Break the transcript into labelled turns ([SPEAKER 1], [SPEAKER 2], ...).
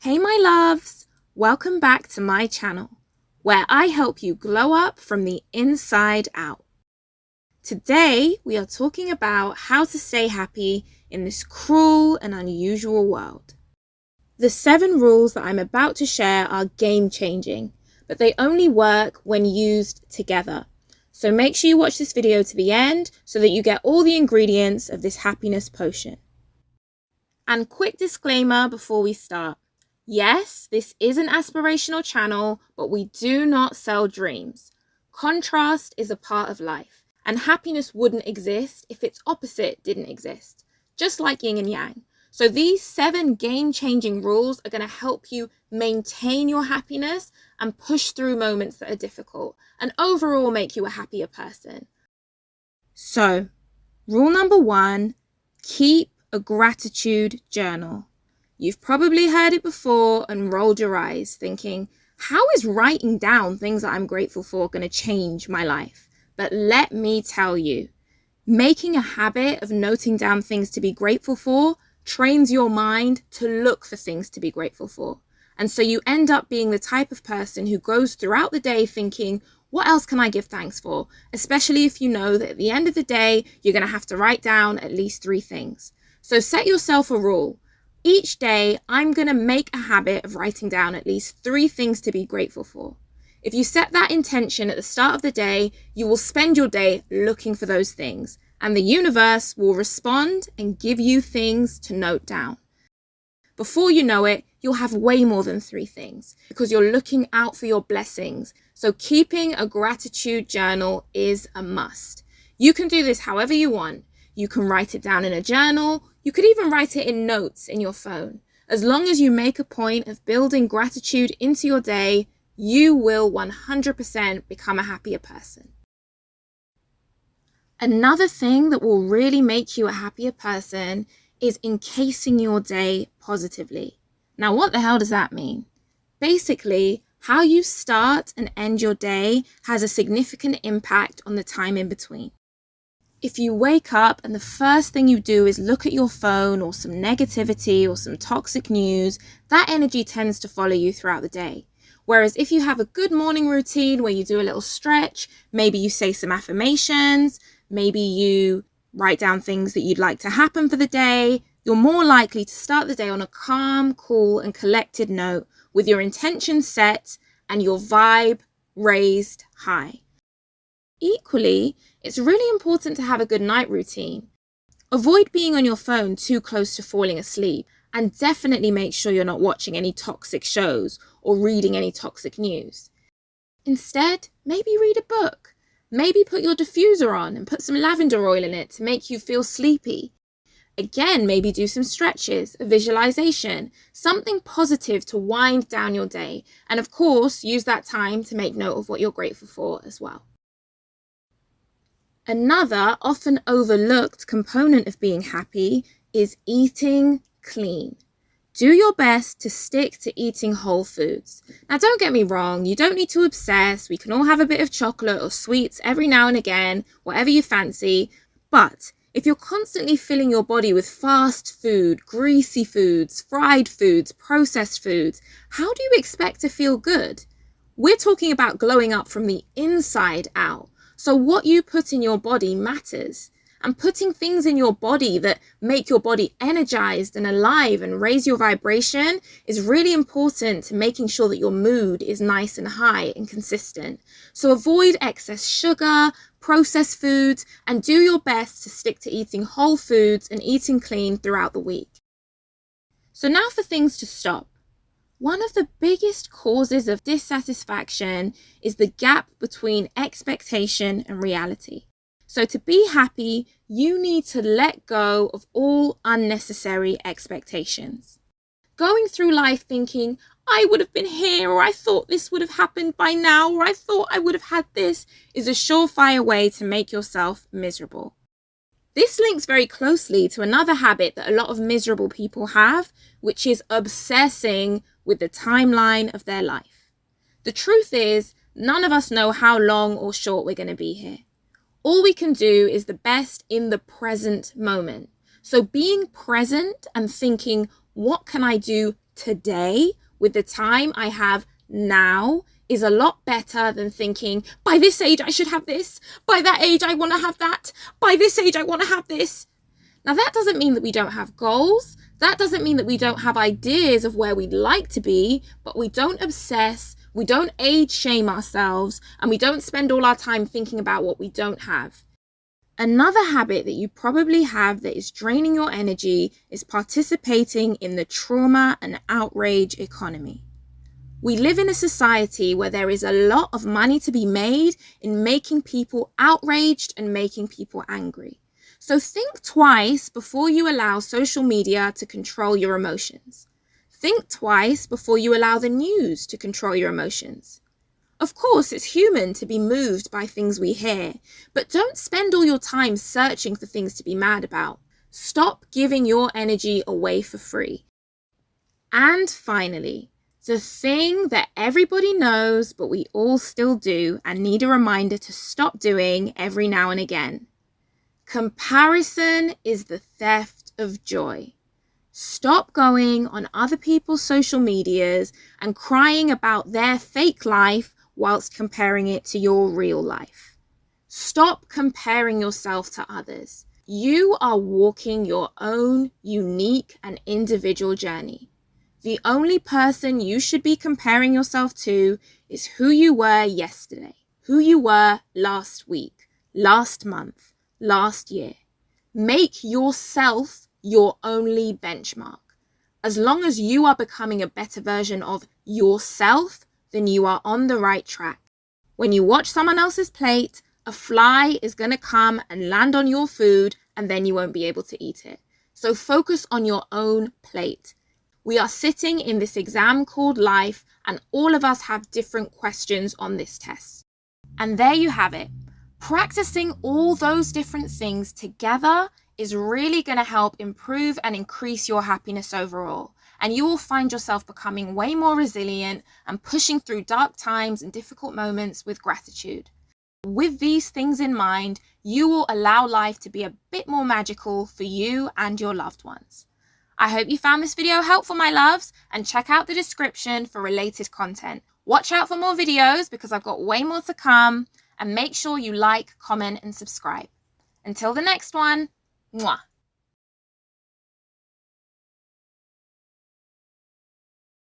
[SPEAKER 1] Hey my loves, welcome back to my channel, where I help you glow up from the inside out. Today we are talking about how to stay happy in this cruel and unusual world. The 7 rules that I'm about to share are game-changing, but they only work when used together. So make sure you watch this video to the end so that you get all the ingredients of this happiness potion. And quick disclaimer before we start. Yes, this is an aspirational channel, but we do not sell dreams. Contrast is a part of life, and happiness wouldn't exist if its opposite didn't exist, just like yin and yang. So these 7 game-changing rules are going to help you maintain your happiness and push through moments that are difficult, and overall make you a happier person. So, rule number 1, keep a gratitude journal. You've probably heard it before and rolled your eyes thinking, how is writing down things that I'm grateful for going to change my life? But let me tell you, making a habit of noting down things to be grateful for trains your mind to look for things to be grateful for. And so you end up being the type of person who goes throughout the day thinking, what else can I give thanks for? Especially if you know that at the end of the day, you're going to have to write down at least 3 things. So set yourself a rule. Each day, I'm going to make a habit of writing down at least 3 things to be grateful for. If you set that intention at the start of the day, you will spend your day looking for those things, and the universe will respond and give you things to note down. Before you know it, you'll have way more than 3 things because you're looking out for your blessings. So keeping a gratitude journal is a must. You can do this however you want. You can write it down in a journal. You could even write it in notes in your phone. As long as you make a point of building gratitude into your day, you will 100% become a happier person. Another thing that will really make you a happier person is encasing your day positively. Now, what the hell does that mean? Basically, how you start and end your day has a significant impact on the time in between. If you wake up and the first thing you do is look at your phone or some negativity or some toxic news, that energy tends to follow you throughout the day. Whereas if you have a good morning routine where you do a little stretch, maybe you say some affirmations, maybe you write down things that you'd like to happen for the day, you're more likely to start the day on a calm, cool, and collected note with your intention set and your vibe raised high. Equally, it's really important to have a good night routine. Avoid being on your phone too close to falling asleep, and definitely make sure you're not watching any toxic shows or reading any toxic news. Instead, maybe read a book. Maybe put your diffuser on and put some lavender oil in it to make you feel sleepy. Again, maybe do some stretches, a visualization, something positive to wind down your day. And of course, use that time to make note of what you're grateful for as well. Another often overlooked component of being happy is eating clean. Do your best to stick to eating whole foods. Now, don't get me wrong, you don't need to obsess. We can all have a bit of chocolate or sweets every now and again, whatever you fancy. But if you're constantly filling your body with fast food, greasy foods, fried foods, processed foods, how do you expect to feel good? We're talking about glowing up from the inside out. So what you put in your body matters. And putting things in your body that make your body energized and alive and raise your vibration is really important to making sure that your mood is nice and high and consistent. So avoid excess sugar, processed foods, and do your best to stick to eating whole foods and eating clean throughout the week. So now for things to stop. One of the biggest causes of dissatisfaction is the gap between expectation and reality. So to be happy, you need to let go of all unnecessary expectations. Going through life thinking, I would have been here, or I thought this would have happened by now, or I thought I would have had this, is a surefire way to make yourself miserable. This links very closely to another habit that a lot of miserable people have, which is obsessing with the timeline of their life. The truth is, none of us know how long or short we're going to be here. All we can do is the best in the present moment. So being present and thinking, what can I do today with the time I have now is a lot better than thinking, by this age I should have this, by that age I want to have that, by this age I want to have this. Now that doesn't mean that we don't have goals. That doesn't mean that we don't have ideas of where we'd like to be, but we don't obsess, we don't age shame ourselves, and we don't spend all our time thinking about what we don't have. Another habit that you probably have that is draining your energy is participating in the trauma and outrage economy. We live in a society where there is a lot of money to be made in making people outraged and making people angry. So think twice before you allow social media to control your emotions. Think twice before you allow the news to control your emotions. Of course, it's human to be moved by things we hear, but don't spend all your time searching for things to be mad about. Stop giving your energy away for free. And finally, the thing that everybody knows, but we all still do and need a reminder to stop doing every now and again. Comparison is the theft of joy. Stop going on other people's social medias and crying about their fake life whilst comparing it to your real life. Stop comparing yourself to others. You are walking your own unique and individual journey. The only person you should be comparing yourself to is who you were yesterday, who you were last week, last month, last year. Make yourself your only benchmark. As long as you are becoming a better version of yourself, then you are on the right track. When you watch someone else's plate, a fly is going to come and land on your food, and then you won't be able to eat it. So focus on your own plate. We are sitting in this exam called life, and all of us have different questions on this test. And there you have it. Practicing all those different things together is really going to help improve and increase your happiness overall. And you will find yourself becoming way more resilient and pushing through dark times and difficult moments with gratitude. With these things in mind, you will allow life to be a bit more magical for you and your loved ones. I hope you found this video helpful, my loves, and check out the description for related content. Watch out for more videos because I've got way more to come, and make sure you like, comment, and subscribe. Until the next one, mwah.